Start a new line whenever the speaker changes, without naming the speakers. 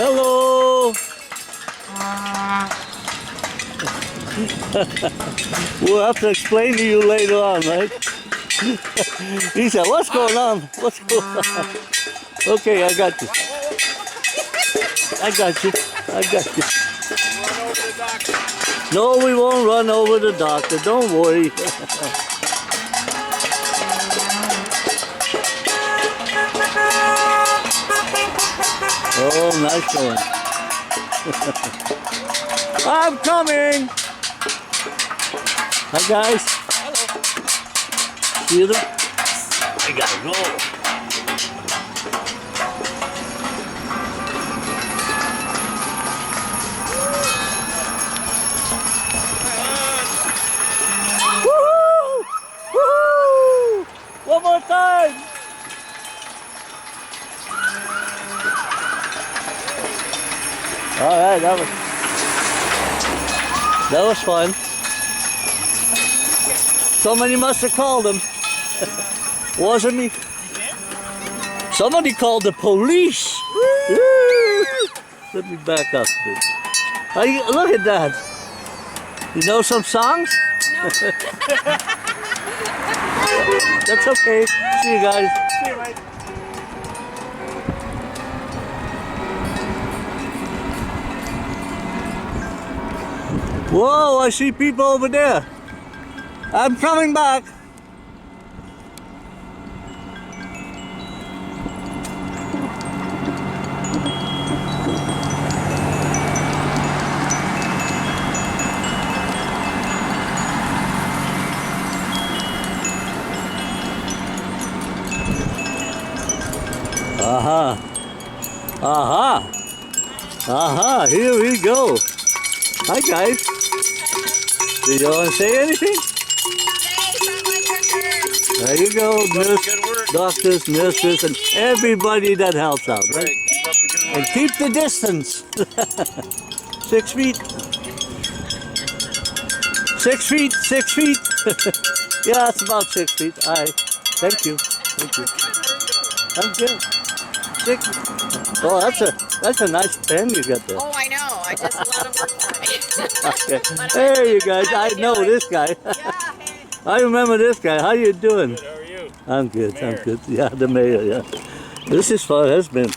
Hello. We'll have to explain to you later on, right? He said, what's going on? What's going on? Okay, I got you. I got you. I got you. No, we won't run over the doctor. Don't worry. Oh, nice going. I'm coming. Hi, guys.
Hello.
See them? I gotta go. Woohoo! Woohoo! One more time. All right, that was fun. Somebody must have called him. Wasn't me. Somebody called the police. Let me back up a bit. Look at that. You know some songs?
No.
That's okay. See you guys.
See you, Mike.
Whoa, I see people over there. I'm coming back. Aha. Aha. Aha, here we go. Hi guys. Do you want to say anything? There you go, doctors, nurses, and everybody that helps out, right? And keep the distance. 6 feet. 6 feet, 6 feet. Yeah, it's about 6 feet. All right. Thank you. Thank you. I'm good. 6. Oh, that's a nice pen you got there.
Oh, I know. I just let him work for me.
Okay. Hey, you guys. I know this guy.
Yeah, hey.
I remember this guy. How you doing?
Good, how are you?
I'm good. I'm good. Yeah, the mayor. Yeah. This is fun. It's been fun.